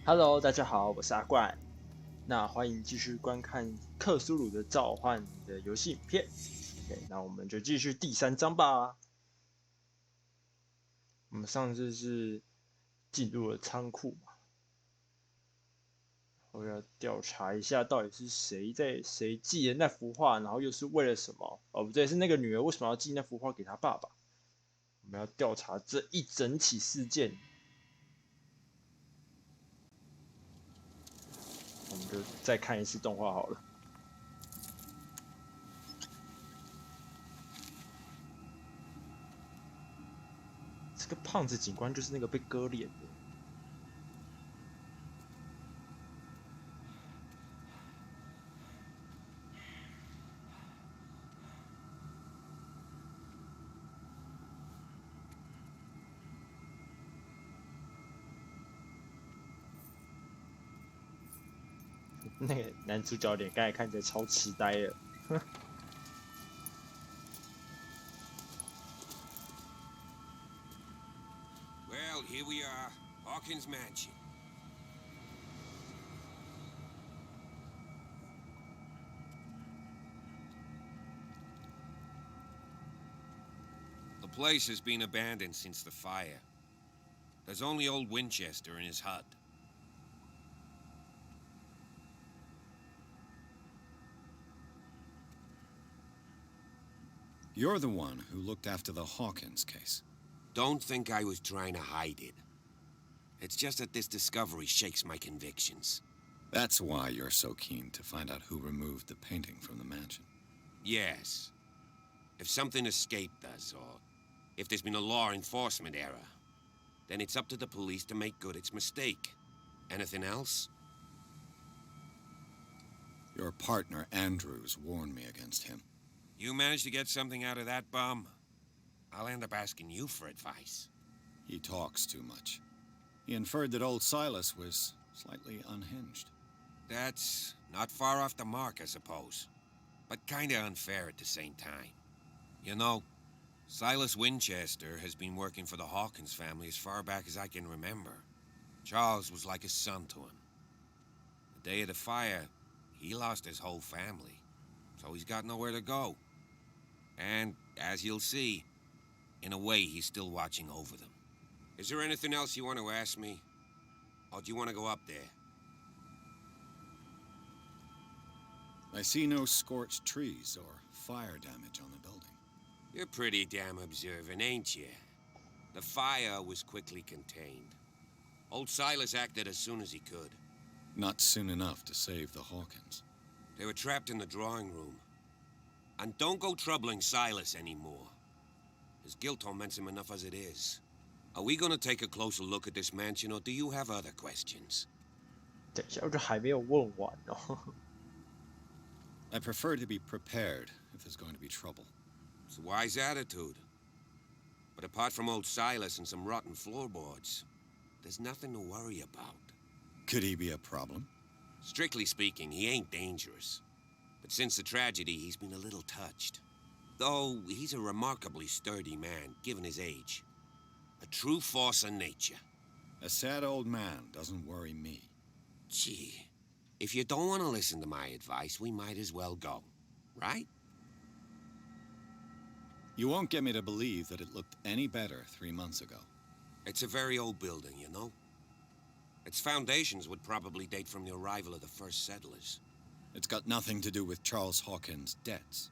Hello， 大家好，我是阿冠。那欢迎继续观看《克苏鲁的召唤》的游戏影片。OK， 那我们就继续第3章吧。我们上次是进入了仓库嘛，我要调查一下到底是谁寄的那幅画，然后又是为了什么？哦，不对，是那个女儿为什么要寄那幅画给她爸爸？我们要调查这一整起事件。我们就再看一次动画好了。这个胖子警官就是那个被割脸的。那个男主角脸刚才看起来超痴呆了。Well, here we are, Hawkins Mansion. The place has been abandoned since the fire. There's only old Winchester in his hut. You're the one who looked after the Hawkins case. Don't think I was trying to hide it. It's just that this discovery shakes my convictions. That's why you're so keen to find out who removed the painting from the mansion. Yes. If something escaped us, or if there's been a law enforcement error, then it's up to the police to make good its mistake. Anything else? Your partner, Andrews, warned me against him. You managed to get something out of that bum? I'll end up asking you for advice. He talks too much. He inferred that old Silas was slightly unhinged. That's not far off the mark, I suppose. But kinda unfair at the same time. You know, Silas Winchester has been working for the Hawkins family as far back as I can remember. Charles was like a son to him. The day of the fire, he lost his whole family, so he's got nowhere to go. And, as you'll see, in a way, he's still watching over them. Is there anything else you want to ask me? Or do you want to go up there? I see no scorched trees or fire damage on the building. You're pretty damn observant, ain't you? The fire was quickly contained. Old Silas acted as soon as he could. Not soon enough to save the Hawkins. They were trapped in the drawing room. And don't go troubling Silas anymore. His guilt torments him enough as it is. Are we gonna take a closer look at this mansion, or do you have other questions? 等一下，我这还没有问完哦。I prefer to be prepared if there's going to be trouble. It's a wise attitude. But apart from old Silas and some rotten floorboards, there's nothing to worry about. Could he be a problem? Strictly speaking, he ain't dangerous. But since the tragedy, he's been a little touched. Though, he's a remarkably sturdy man, given his age. A true force of nature. A sad old man doesn't worry me. Gee, if you don't want to listen to my advice, we might as well go. Right? You won't get me to believe that it looked any better 3 months ago. It's a very old building, you know? Its foundations would probably date from the arrival of the first settlers. It's got nothing to do with Charles Hawkins' debts.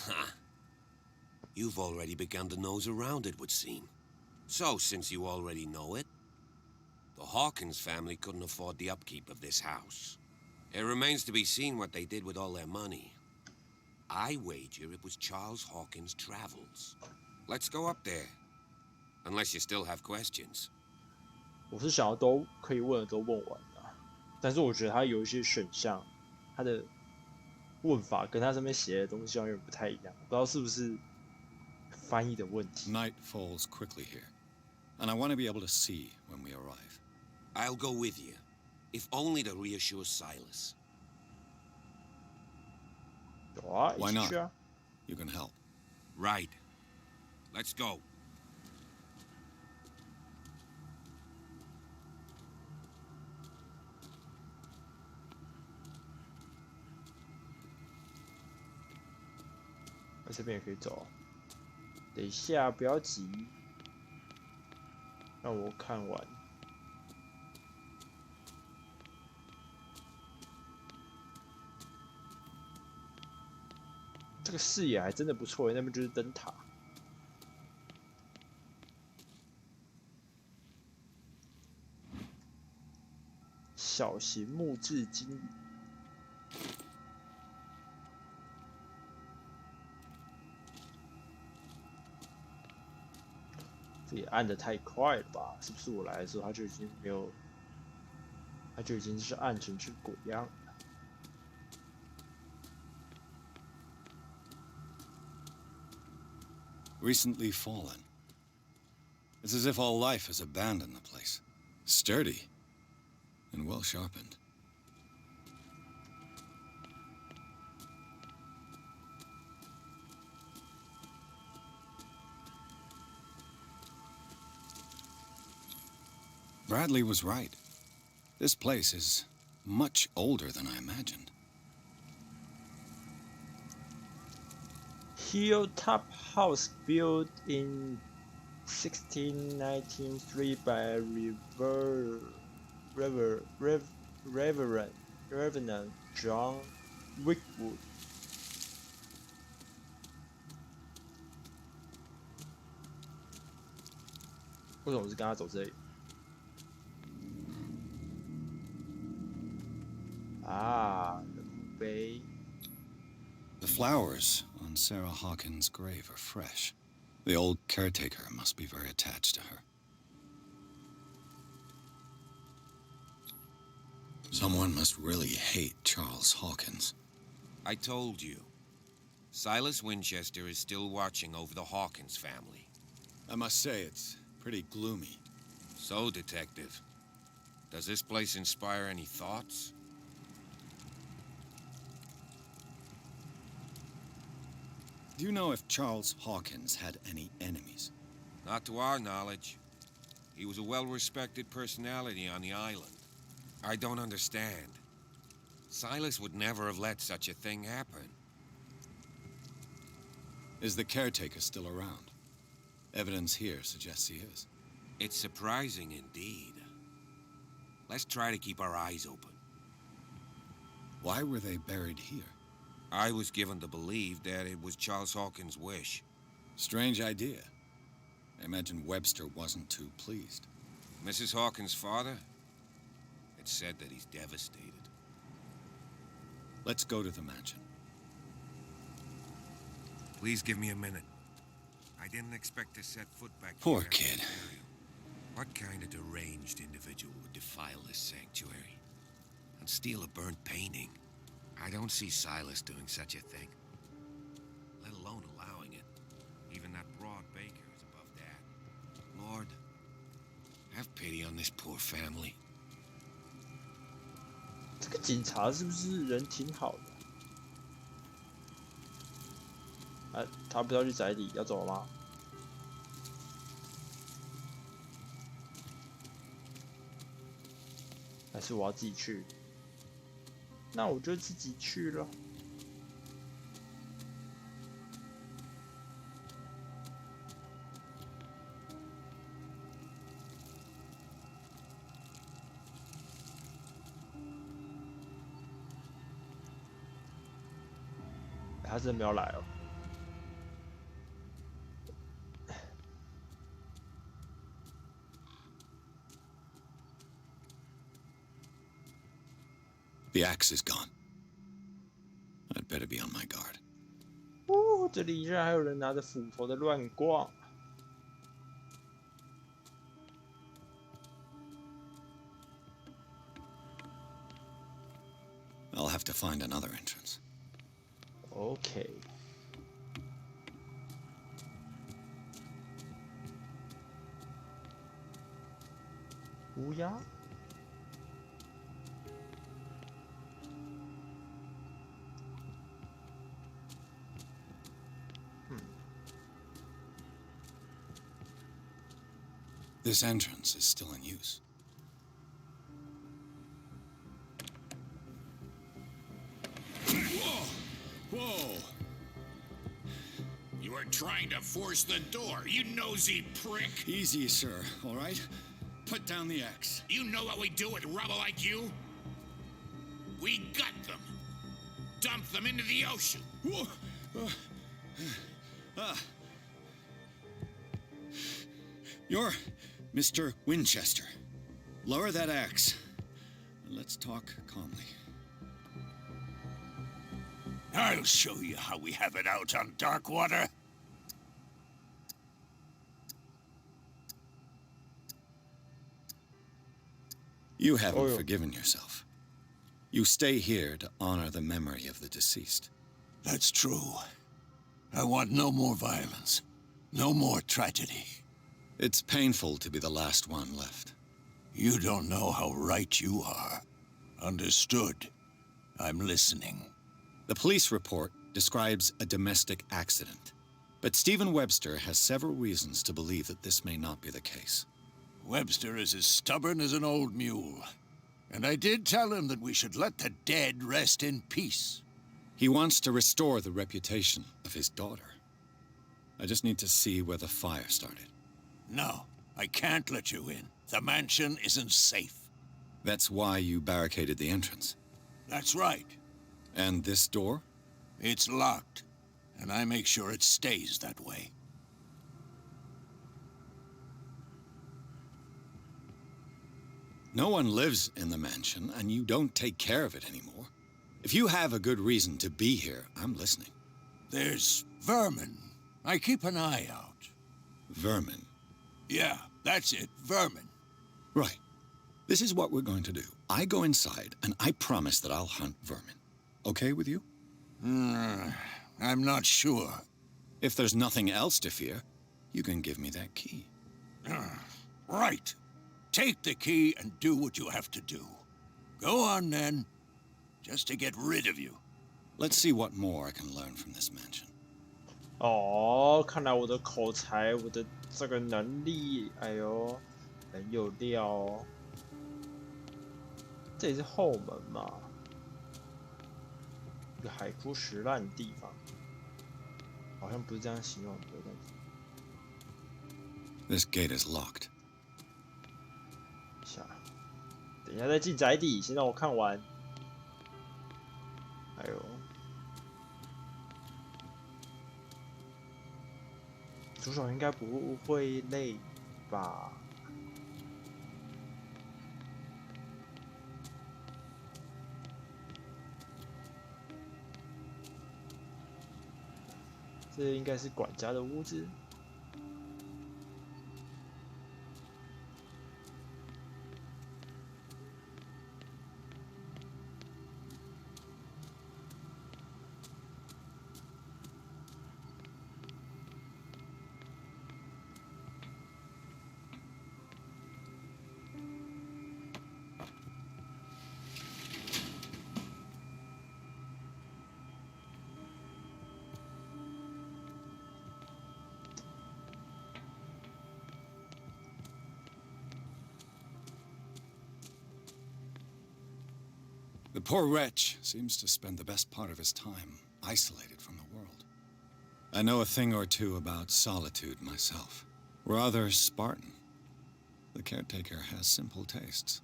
Ha! You've already begun to nose around, it would seem. So, since you already know it, the Hawkins family couldn't afford the upkeep of this house. It remains to be seen what they did with all their money. I wager it was Charles Hawkins' travels. Let's go up there. Unless you still have questions. 我是想要都可以问的都问完了，但是我觉得它有一些选项，它的问法跟它上面写的东西好像有点不太一样，不知道是不是翻译的问题。Night falls quickly here, and I want to be able to see when we arrive. I'll go with you, if only to reassure Silas. 有啊， Why 一起去啊 not? You can help. Right. Let's go. 这边也可以走。等一下，不要急，让我看完。这个视野还真的不错耶，那边就是灯塔。小型木质金鱼。这也按得太快了吧？是不是我来的时候它就已经没有，它就已经是按成这个鬼样了？Recently fallen. It's as if all life has abandoned the place. Sturdy and well sharpened. Bradley was right. This place is much older than I imagined. Hilltop house built in 1693 by Reverend John Wickwood. 为什么我是跟他走这里？啊，人墓碑。The flowers on Sarah Hawkins' grave are fresh. The old caretaker must be very attached to her. Someone must really hate Charles Hawkins. I told you. Silas Winchester is still watching over the Hawkins family. I must say, it's pretty gloomy. So, Detective, does this place inspire any thoughts? Do you know if Charles Hawkins had any enemies? Not to our knowledge. He was a well-respected personality on the island. I don't understand. Silas would never have let such a thing happen. Is the caretaker still around? Evidence here suggests he is. It's surprising indeed. Let's try to keep our eyes open. Why were they buried here? I was given to believe that it was Charles Hawkins' wish. Strange idea. I imagine Webster wasn't too pleased. Mrs. Hawkins' father? It's said that he's devastated. Let's go to the mansion. Please give me a minute. I didn't expect to set foot back Poor here. kid. What kind of deranged individual would defile this sanctuary and steal a burnt painting? I don't see Silas doing such a thing, let alone allowing it. Even that broad baker is above that. Lord, have pity on this poor family. 这个警察是不是人挺好的？啊，他不是要去宅邸，要走了吗？还是我要自己去？那我就自己去了。他真的没有来哦。The axe is gone. I'd better be on my guard. 哦，这里竟然还有人拿着斧头在乱逛。I'll have to find another entrance. OK。乌鸦。This entrance is still in use. Whoa! Whoa! trying to force the door, you nosy prick. Easy, sir, all right? Put down the axe. You know what we do with rubble like you? We gut them. Dump them into the ocean. You're Mr. Winchester. Lower that axe. Let's talk calmly. I'll show you how we have it out on dark water. You haven't forgiven yourself. You stay here to honor the memory of the deceased. That's true. I want no more violence. No more tragedy. It's painful to be the last one left. You don't know how right you are. Understood. I'm listening. The police report describes a domestic accident, but Stephen Webster has several reasons to believe that this may not be the case. Webster is as stubborn as an old mule. And I did tell him that we should let the dead rest in peace. He wants to restore the reputation of his daughter. I just need to see where the fire started. No, I can't let you in. The mansion isn't safe. That's why you barricaded the entrance. That's right. And this door? It's locked, and I make sure it stays that way. No one lives in the mansion, and you don't take care of it anymore. If you have a good reason to be here, I'm listening. There's vermin. I keep an eye out. Vermin? Yeah, that's it, vermin. Right. This is what we're going to do. I go inside, and I promise that I'll hunt vermin. Okay with you? I'm not sure. If there's nothing else to fear, you can give me that key. Right. Take the key and do what you have to do. Go on, then. Just to get rid of you. Let's see what more I can learn from this mansion. 哦，看来我的口才，我的这个能力，哎呦，很有料哦。这里是后门嘛，一个海枯石烂的地方，好像不是这样形容的，但是。This gate is locked. 等一下再进宅邸，先让我看完。哎呦，主手应该不会累吧？这应该是管家的屋子。The poor wretch seems to spend the best part of his time isolated from the world. I know a thing or two about solitude myself. Rather Spartan. The caretaker has simple tastes.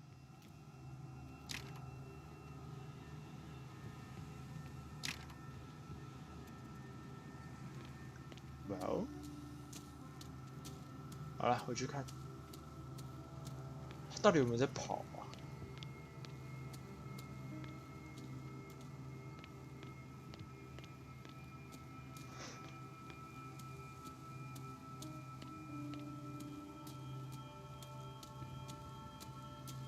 Well， 好了，回去看，他到底有没有在跑啊？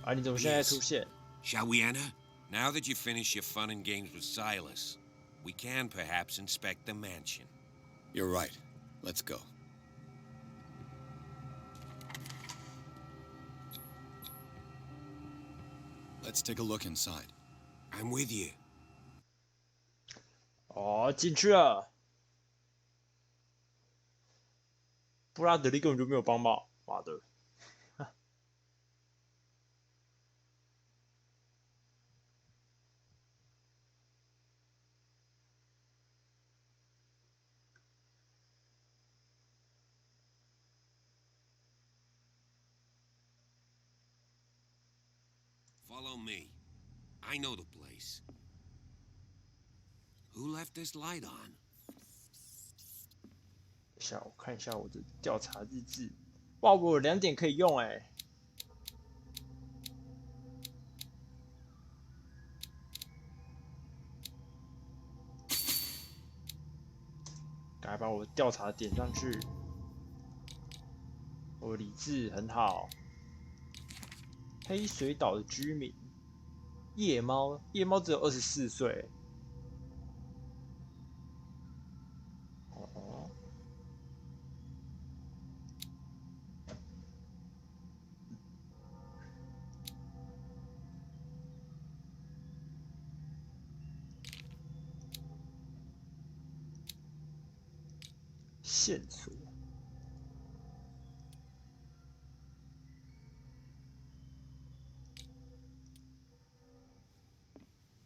啊，你怎么现在出现？ Shall we enter? Now that you finish your fun and games with Silas, we can perhaps inspect the mansion. You're right. Let's go. Let's take a look inside. I'm with you. 哦，进去了。布拉德利根本就没有帮忙，妈的！ Follow me. I know the place. Who left this light on? 等一下，我看一下我的调查日志。哇，我有2点可以用哎。赶快把我的调查点上去。我理智很好。黑水岛的居民，夜猫，夜猫只有24岁。哦。线索。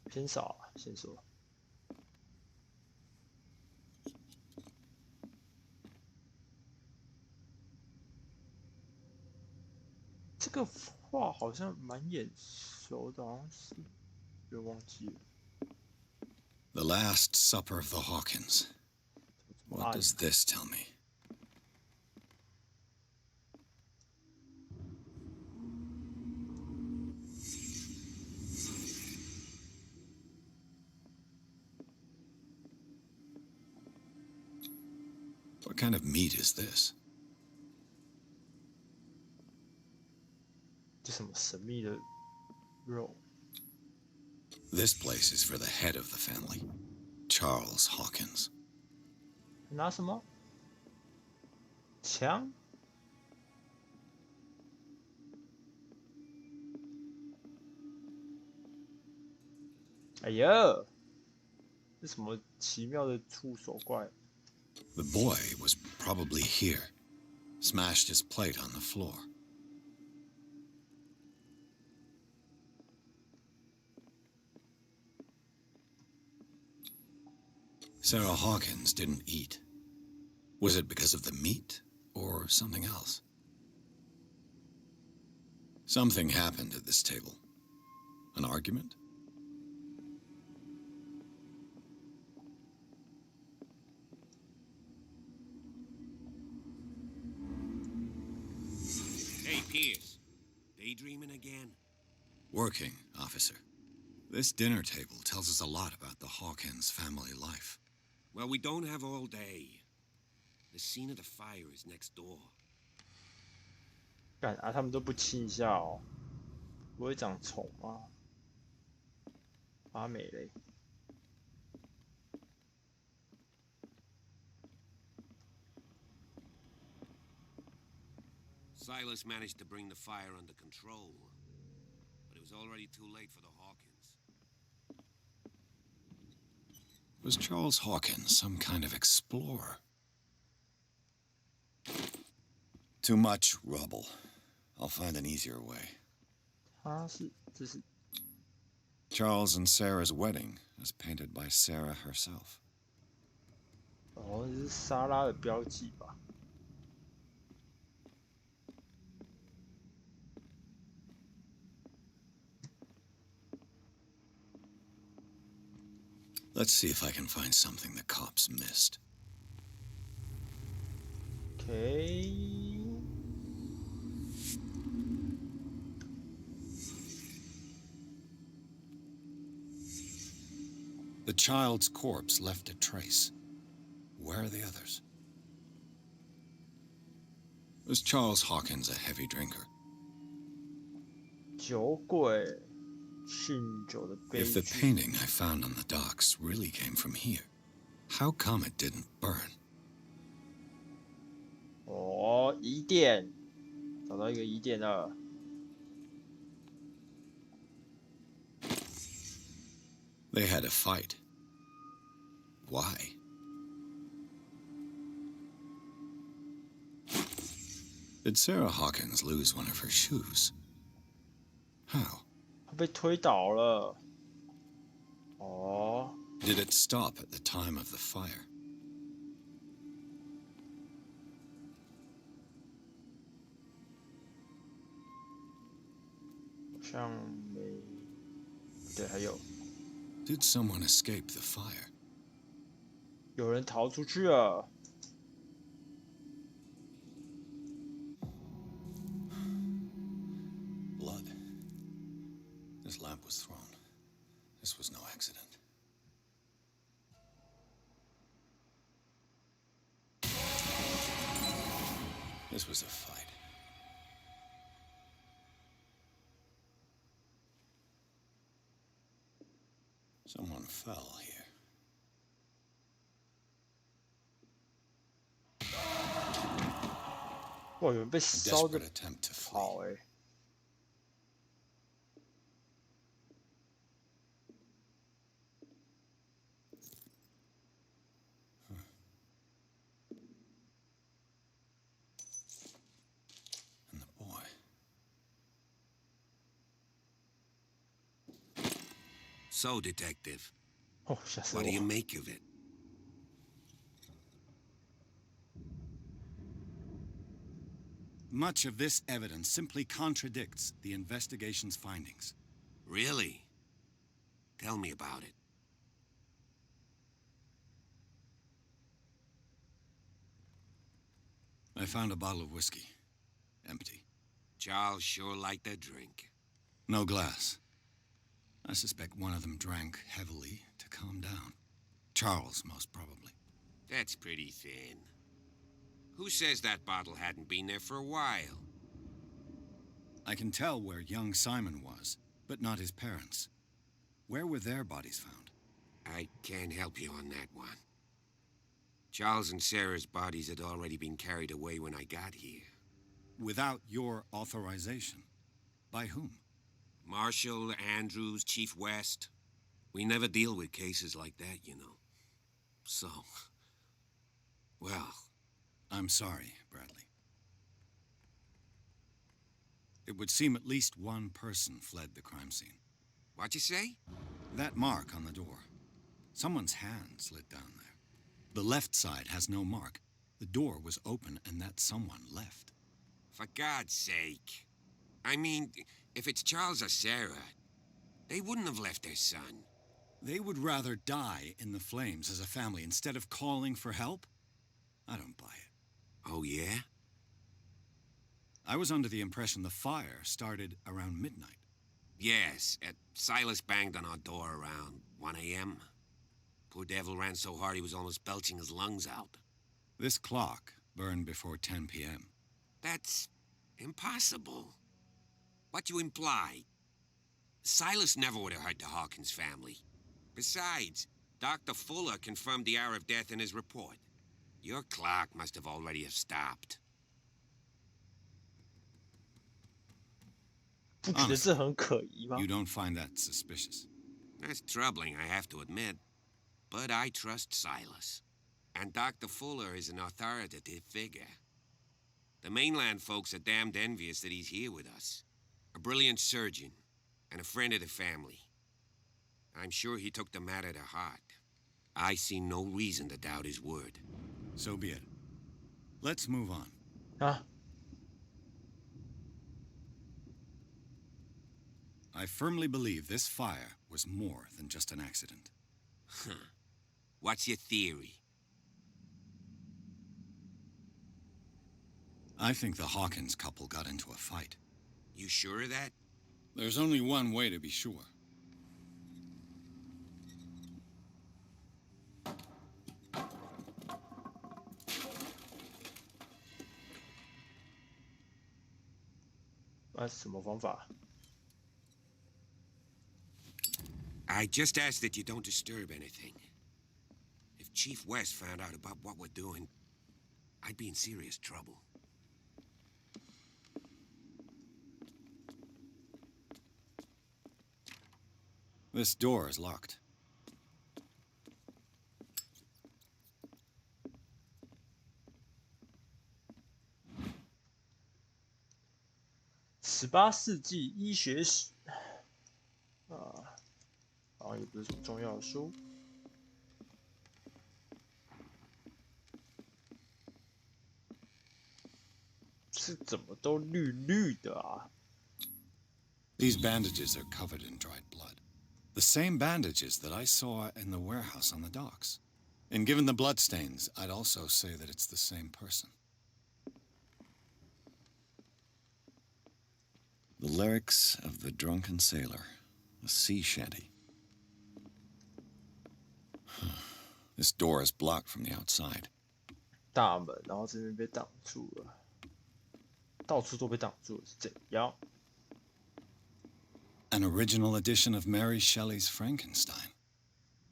偏少啊，线索。这个画好像蛮眼熟的，好像是，有点忘记了。The Last Supper of the Hawkins. What does this tell me? What kind of meat is this? 这什么神秘的肉？ This place is for the head of the family, Charles Hawkins. 拿什么？枪？哎呀，这什么奇妙的触手怪？ The boy was probably here, smashed his plate on the floor. Sarah Hawkins didn't eat. Was it because of the meat or something else? Something happened at this table. An argument? Hey, Pierce. Daydreaming again? Working, officer. This dinner table tells us a lot about the Hawkins family life. Well, we don't have all day. The scene of the fire is next door. 干啊，他们都不亲一下哦，不会长虫吗？发霉嘞。 Silas managed to bring the fire under control, but it was already too late for the Hawkins. Was Charles Hawkins some kind of explorer? Too much rubble. I'll find an easier way. 这是 Charles and Sarah's wedding, as painted by Sarah herself. 哦，这是沙拉的标记吧？ Let's see if I can find something the cops missed. Okay. The child's corpse left a trace. Where are the others? Was Charles Hawkins a heavy drinker? 酒鬼，酗酒的悲 If the 剧。 painting I found on the docks really came from here, how come it didn't burn? 哦，疑点，找到一个疑点了。 They had a fight. Why? Did Sarah Hawkins lose one of her shoes? How? 他被推倒了。哦， Did it stop at the time of the fire? 好像没对，还有 Did someone escape the fire? 有人逃出去了。Blood. This lamp was thrown. This was no accident. This was a fight. Someone fell here. Wow, 有人被 A 烧的 desperate attempt to 跑 flee. 哎、And the boy. So, Detective, 哦，吓死 what do you 我！ make of it? Much of this evidence simply contradicts the investigation's findings. Really? Tell me about it. I found a bottle of whiskey. Empty. Charles sure liked a drink. No glass. I suspect one of them drank heavily to calm down. Charles, most probably. That's pretty thin. Who says that bottle hadn't been there for a while? I can tell where young Simon was, but not his parents. Where were their bodies found? I can't help you on that one. Charles and Sarah's bodies had already been carried away when I got here. Without your authorization. By whom? Marshall, Andrews, Chief West. We never deal with cases like that, you know. So, well... I'm sorry, Bradley. It would seem at least one person fled the crime scene. What'd you say? That mark on the door. Someone's hand slid down there. The left side has no mark. The door was open and that someone left. For God's sake. I mean, if it's Charles or Sarah, they wouldn't have left their son. They would rather die in the flames as a family instead of calling for help? I don't buy it. Oh, yeah? I was under the impression the fire started around midnight. Yes, Silas banged on our door around 1 a.m. Poor devil ran so hard he was almost belching his lungs out. This clock burned before 10 p.m. That's impossible. What you imply? Silas never would have hurt the Hawkins family. Besides, Dr. Fuller confirmed the hour of death in his report. Your clock must have already have stopped. 不觉得这很可疑吗？ You don't find that suspicious? That's troubling, I have to admit. But I trust Silas. And Dr. Fuller is an authoritative figure. The mainland folks are damned envious that he's here with us. A brilliant surgeon, and a friend of the family. I'm sure he took the matter to heart. I see no reason to doubt his word. So be it. Let's move on. 啊， I firmly believe this fire was more than just an accident. What's your theory? I think the Hawkins couple got into a fight. You sure of that? There's only one way to be sure.啊，什么方法？ I just ask that you don't disturb anything. If Chief West found out about what we're doing, I'd be in serious trouble. This door is locked.18世纪医学史啊，好像也不是什么重要的书。是怎么都绿绿的啊？ These bandages are covered in dried blood. The same bandages that I saw in the warehouse on the docks. And given the bloodstains, I'd also say that it's the same person. The lyrics of the drunken sailor, a sea shanty. This door is blocked from the outside. 大门，然后这边被挡住了，到处都被挡住了，是怎样？ An original edition of Mary Shelley's Frankenstein,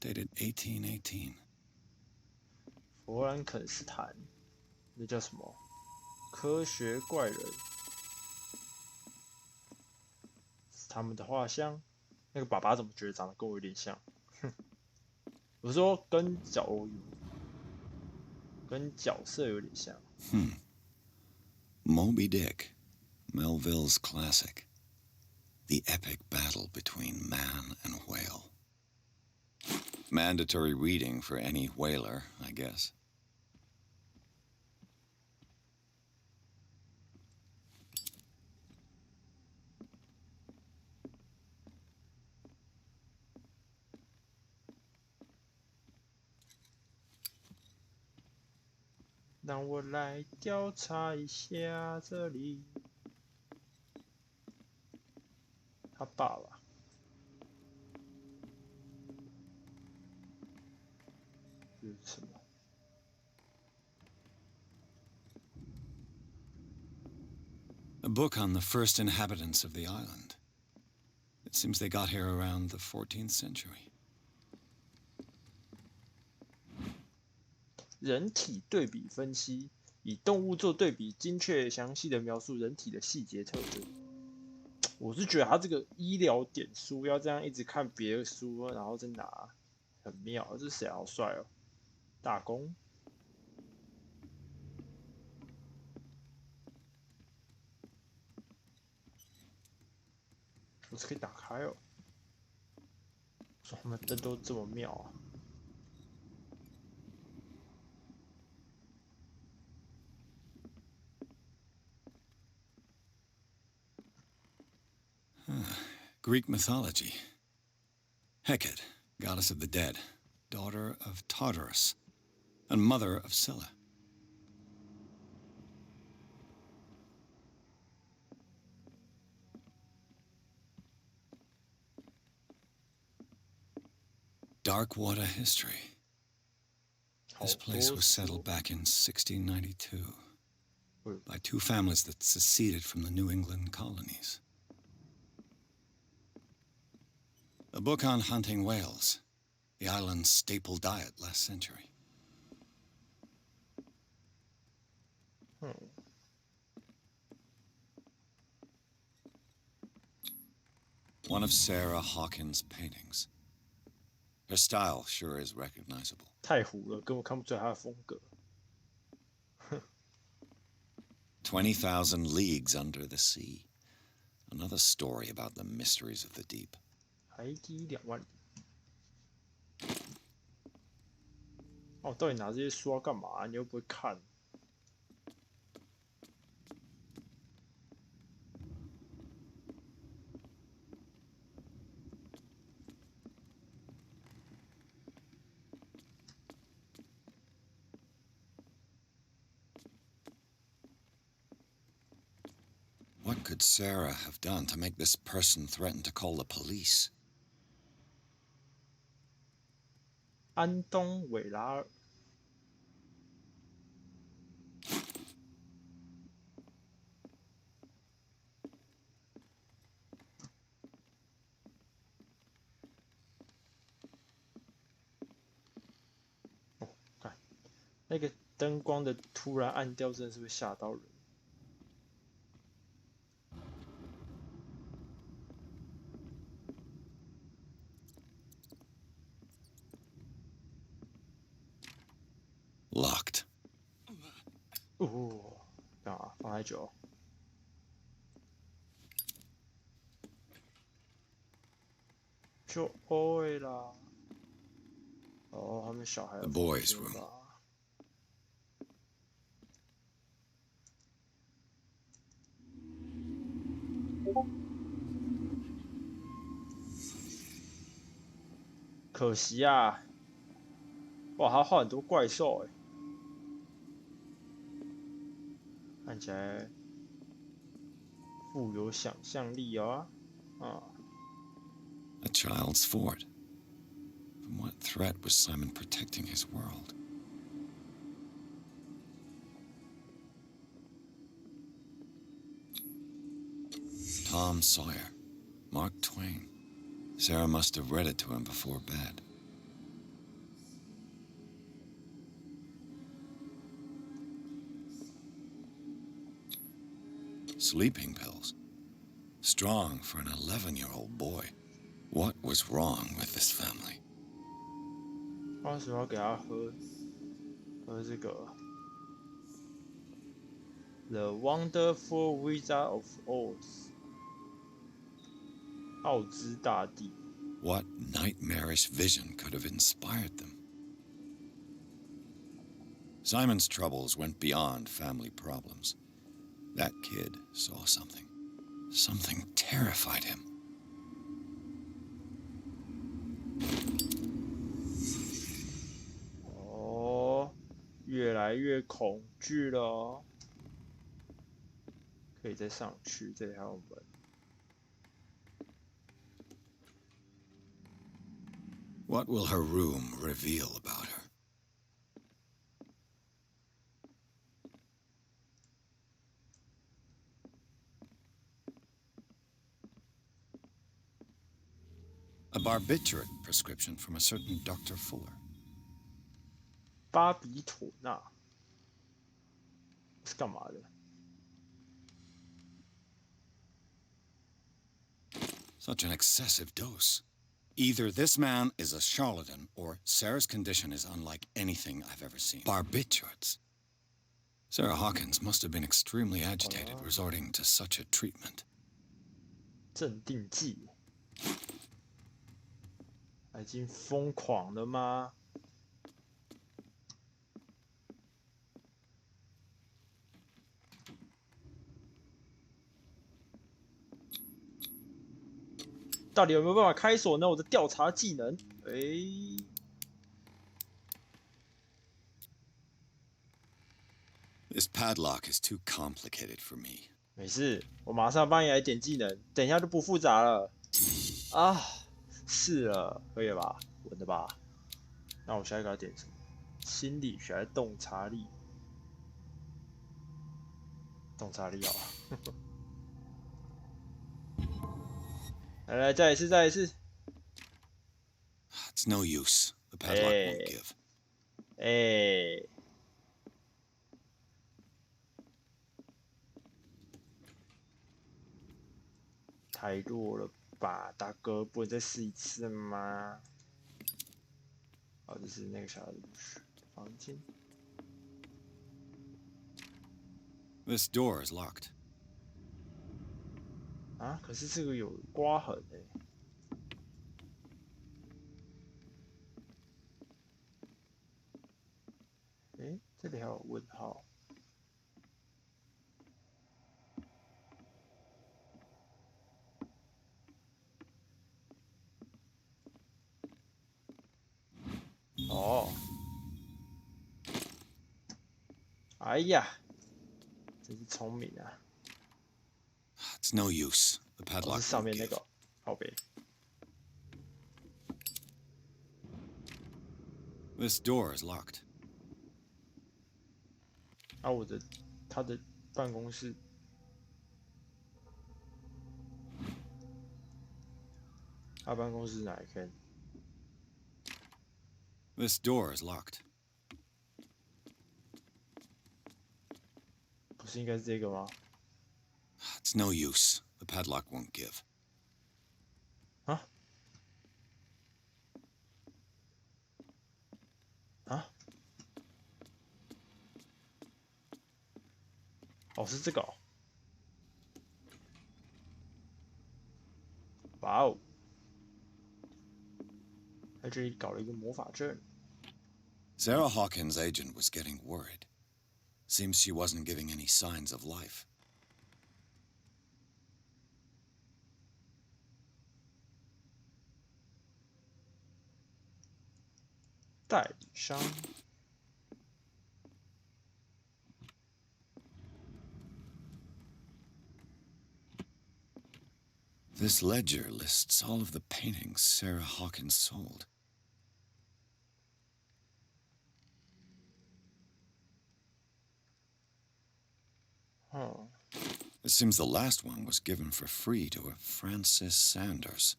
dated 1818. 弗兰肯斯坦，那叫什么？科学怪人，是他们的画像。那个爸爸怎么觉得长得跟我有点像？哼，我说跟角色有点像。Moby Dick, Melville's classic. The epic battle between man and whale. Mandatory reading for any whaler, I guess. 让我来调查一下这里。他爸爸。这是什么？ A book on the first inhabitants of the island. It seems they got here around the 14th century. 人体对比分析，以动物做对比，精确详细的描述人体的细节特征。我是觉得他这个医疗点书要这样一直看别的书，然后再拿，很妙。这是谁？好帅哦！大公。我是可以打开哦。说他们灯都这么妙啊！ Greek mythology. Hecate, goddess of the dead, daughter of Tartarus, and mother of Scylla. Dark water history. This place was settled back in 1692 by two families that seceded from the New England colonies. A book on hunting whales, the island's staple diet last century. One of Sarah Hawkins' paintings. Her style sure is recognizable. 太糊了，根本看不出来她的风格。 20,000 Leagues Under the Sea. Another story about the mysteries of the deep. 海底2万里。哦，到底拿这些书要干嘛？你又不会看。What could Sarah have done to make this person threaten to call the police? 安东韦拉尔。哦，看那个灯光的突然暗掉，真的是会吓到人。 Locked. 哦，干嘛放太久？就会啦。哦，他们小孩。 The boys' room. 可惜啊！哇，他画很多怪兽哎，看起来富有想象力啊！啊， A child's fort. From what threat was Simon protecting his world? Tom Sawyer, Mark Twain. Sarah must have read it to him before bed. Sleeping pills. Strong for an 11-year-old boy. What was wrong with this family? 为什么要给他喝这个 The Wonderful Wizard of Oz 奥兹大帝 What nightmarish vision could have inspired them? Simon's troubles went beyond family problems. That kid saw something. Something terrified him. Oh, 越来越恐惧了哦。可以再上去，这里还有门。What will her room reveal about her? A barbiturate prescription from a certain Dr. Fuller. 巴比妥纳是干嘛的？ Such an excessive dose. Either this man is a charlatan, or Sarah's condition is unlike anything I've ever seen. Barbiturates. Sarah Hawkins must have been extremely agitated, resorting to such a treatment. 镇定剂，已经疯狂了吗？到底有没有办法开锁呢？我的调查技能，This padlock is too complicated for me. 没事，我马上帮你来点技能，等一下就不复杂了。啊，是了，可以了吧？稳的吧？那我下一个要点什么？心理学还是洞察力？洞察力好了。来，再一次，再一次。It's no use. The padlock won't give. 太弱了吧，大哥，不能再试一次吗？好，这是那个小的房间。This door is locked. 啊，可是这个有刮痕这里还有问号。哦，哎呀，真是聪明啊！ It's no use. The padlock 是上 won't 面那 give. 个，靠北。This door is locked. 啊，他的办公室，他办公室哪一间？ This door is locked. 不是应该是这个吗？ It's no use. The padlock won't give. 啊？啊？哦，是这个哦。哇哦！在这里搞了一个魔法阵。 Sarah Hawkins' agent was getting worried. Seems she wasn't giving any signs of life. 代理商。This ledger lists all of the paintings Sarah Hawkins sold. Huh. It seems the last one was given for free to a Francis Sanders.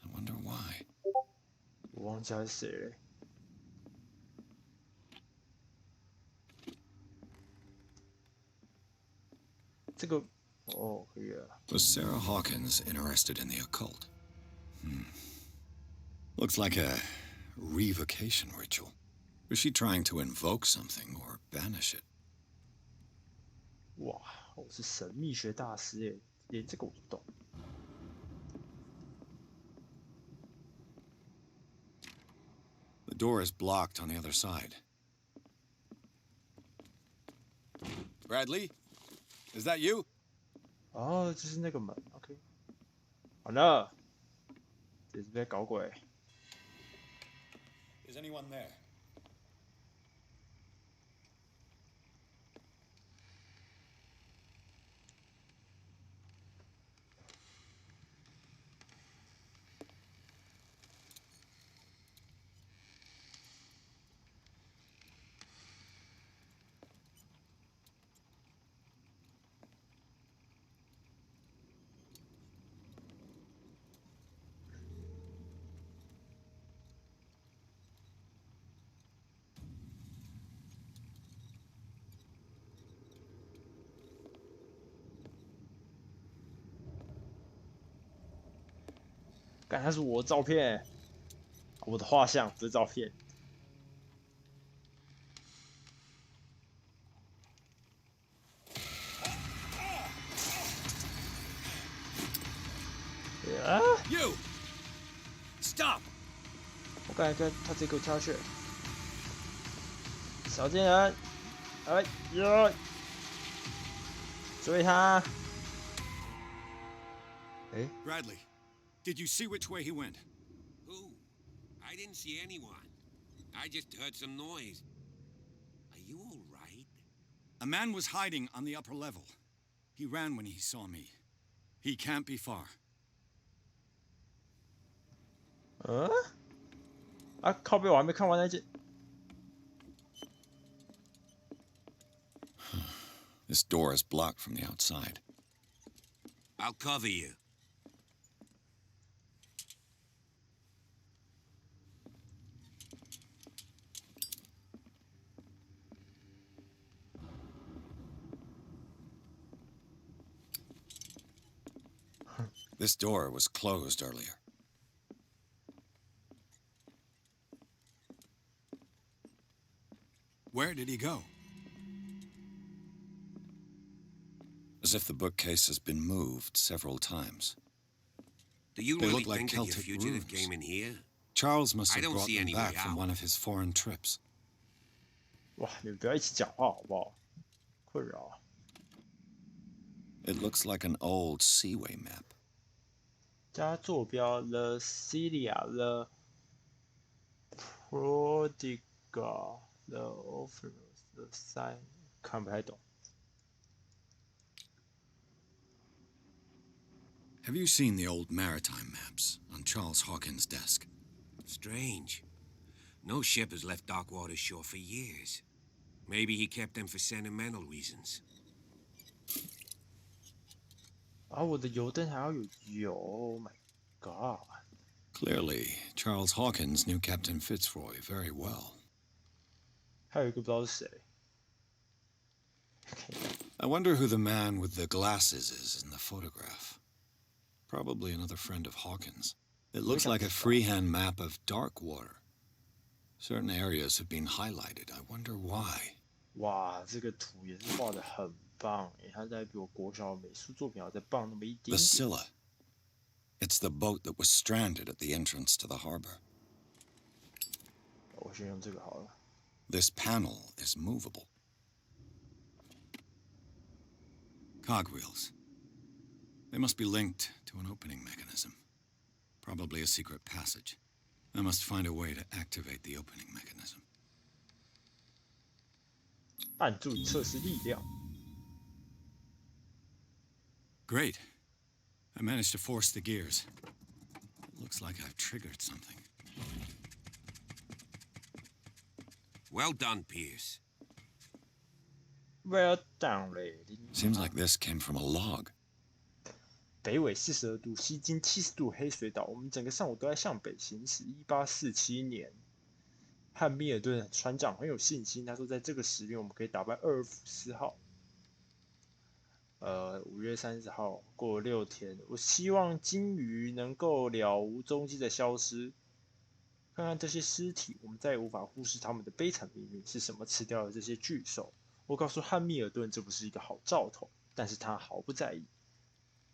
I wonder why. 我忘记他是谁了。这个哦，可以了。Was Sarah Hawkins interested in the occult? Looks like a revocation ritual. Was she trying to invoke something or banish it? 哇，我是神秘学大师耶，连这个我都懂。The door is blocked on the other side. Bradley? Is that you? 哦，就是那个门 ，OK。好了，这是在搞鬼。Is anyone there?看，它是我的照片，我的画像，不是照片。啊！ You! Stop! 我刚才跟他直接给我跳下去，小贱人！哎呀！追他！哎， Bradley, did you see which way he went? Who? I didn't see anyone. I just heard some noise. Are you all right? A man was hiding on the upper level. He ran when he saw me. He can't be far. 嗯？啊，靠背我还没看完那件。This door is blocked from the outside. I'll cover you. This door was closed earlier. Where did he go? As if the bookcase has been moved several times. Do you They really look like think that your Celtic fugitive runes. came in here? Charles must I have don't brought see them any way back from out. one of his foreign trips. 哇，你们不要一起讲话好不好？困扰。 It looks like an old seaway map. 加坐标 The Celia The Prodigal The Orphanage The Sign 看不太懂。 Have you seen the old maritime maps on Charles Hawkins' desk? Strange. No ship has left Darkwater shore for years. Maybe he kept them for sentimental reasons. 啊，我的油灯还要有油 ，Oh my god！ Clearly, Charles Hawkins knew Captain Fitzroy very well. 还有一个不知道是谁。I wonder who the man with the glasses is in the photograph. Probably another friend of Hawkins. It looks like a freehand map of Darkwater. Certain areas have been highlighted. I wonder why. 哇，这个图也是画的很棒耶，他在比我国小美术作品要再棒那么一点 The 点。 Scylla. It's the boat that was stranded at the entrance to the harbor. 我先用这个好了。 This panel is movable. Cogwheels. They must be linked to an opening mechanism. Probably a secret passage. I must find a way to activate the opening mechanism. 按住以测试力量。Great. I managed to force the gears. It looks like I've triggered something. Well done, Pierce. Well done, Seems like this came from a log. 北纬42度，西经70度黑水岛。我们整个上午都在向北行驶。1847年，汉密尔顿船长很有信心，他说在这个时令我们可以打败厄尔甫斯号。5月30号过了6天，我希望鲸鱼能够了无踪迹的消失。看看这些尸体，我们再也无法忽视他们的悲惨命运。是什么吃掉了这些巨兽？我告诉汉密尔顿，这不是一个好兆头，但是他毫不在意。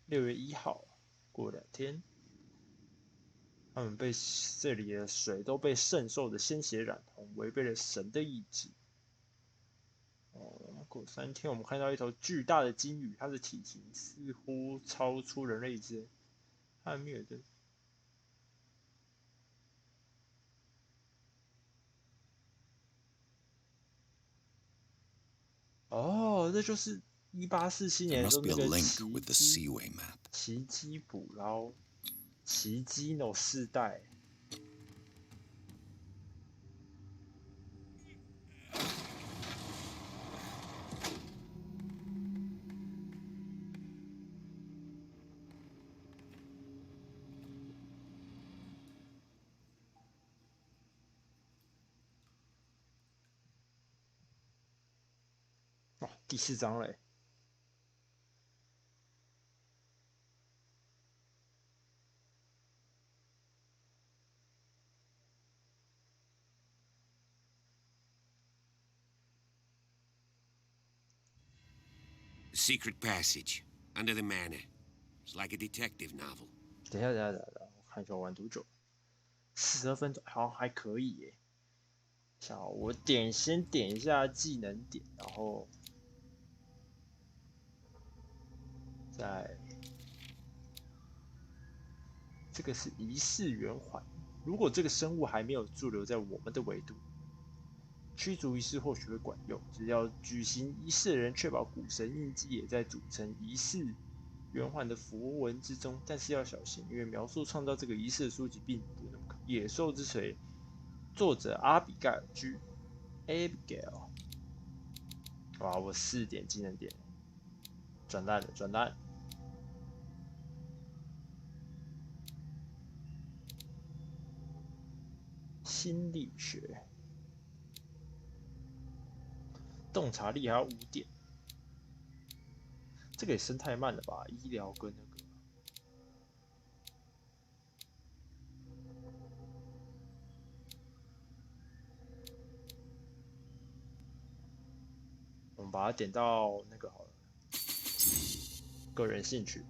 6月1号，过2天，他们被这里的水都被圣兽的鲜血染红，违背了神的意志。过3天，我们看到一头巨大的鲸鱼，它的体型似乎超出人类之内。汉密尔顿。哦，这就是1847年的时候那个奇迹捕捞，奇迹no 4代。哦，第4章嘞。Secret passage under the manor. It's like a detective novel. 等一下，我看一下我玩多久。42分钟，好像还可以耶。好，我先点一下技能点，然后再这个是仪式圆环。如果这个生物还没有驻留在我们的纬度，驱逐仪式或许会管用。只要举行仪式的人确保古神印记也在组成仪式圆环的符文之中，但是要小心，因为描述创造这个仪式的书籍并不那么可。野兽之锤，作者阿比盖尔·居 Abigail。哇，我4点技能点，转烂。心理学，洞察力还要5点，这个也升太慢了吧？医疗跟那个，我们把它点到那个好了，个人兴趣。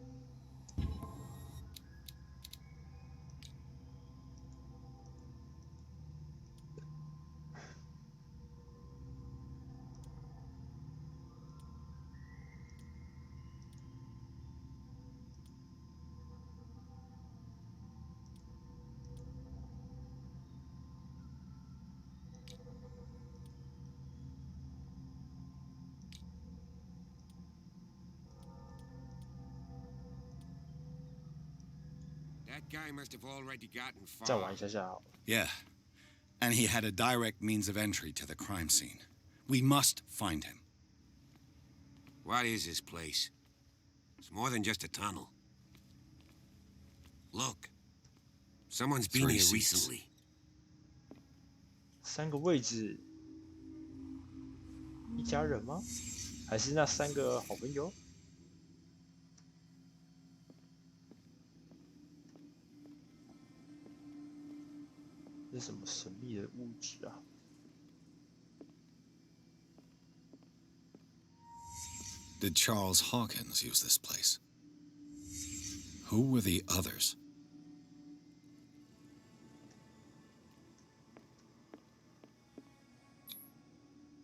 That guy must have already gotten far. 再玩一下下好了。Yeah, and he had a direct means of entry to the crime scene. We must find him. What is this place? It's more than just a tunnel. Look, someone's been here recently. 3个位置，一家人吗？还是那3个好朋友？这是什么神秘的物质啊？ Did Charles Hawkins use this place? Who were the others?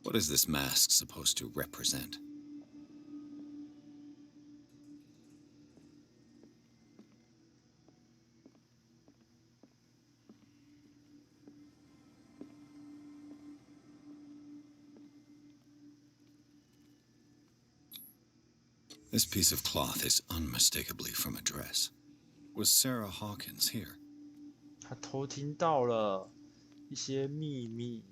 What is this mask supposed to represent? This piece of cloth is unmistakably from a dress. Was Sarah Hawkins here? 他偷听到了一些秘密。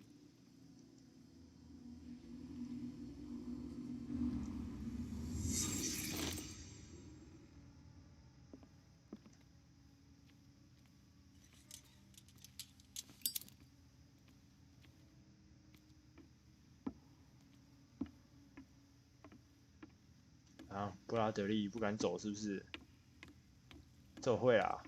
啊，布拉德利不敢走，是不是？这我会啦。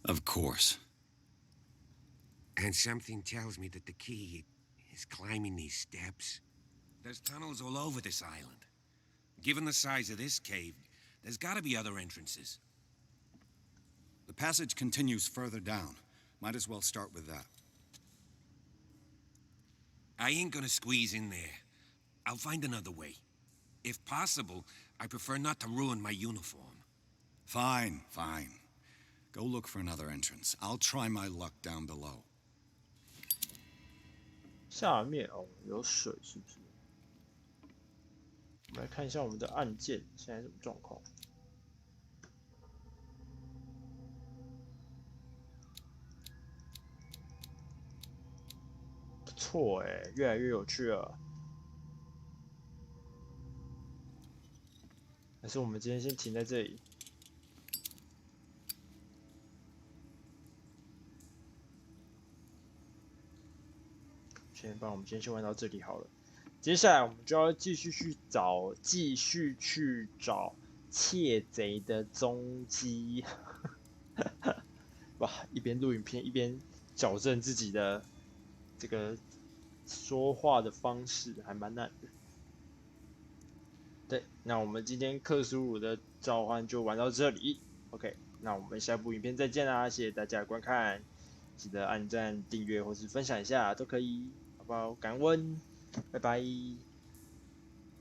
Of course. And something tells me that the key is climbing these steps. There's tunnels all over this island. Given the size of this cave, there's gotta be other entrances. The passage continues further down. Might as well start with that. I ain't gonna squeeze in there. I'll find another way. If possible, I prefer not to ruin my uniform. Fine, fine. Go look for another entrance. I'll try my luck down below. 下面哦有水是不是？我们来看一下我们的按键现在什么状况。不错哎，越来越有趣了。还是我们今天先停在这里。我们今天先玩到这里好了。接下来我们就要继续去找窃贼的踪迹。哇，一边录影片一边矫正自己的这个说话的方式，还蛮难的。对，那我们今天克苏鲁的召唤就玩到这里。OK， 那我们下部影片再见啦！谢谢大家的观看，记得按赞、订阅或是分享一下都可以。好不好？感恩，拜拜。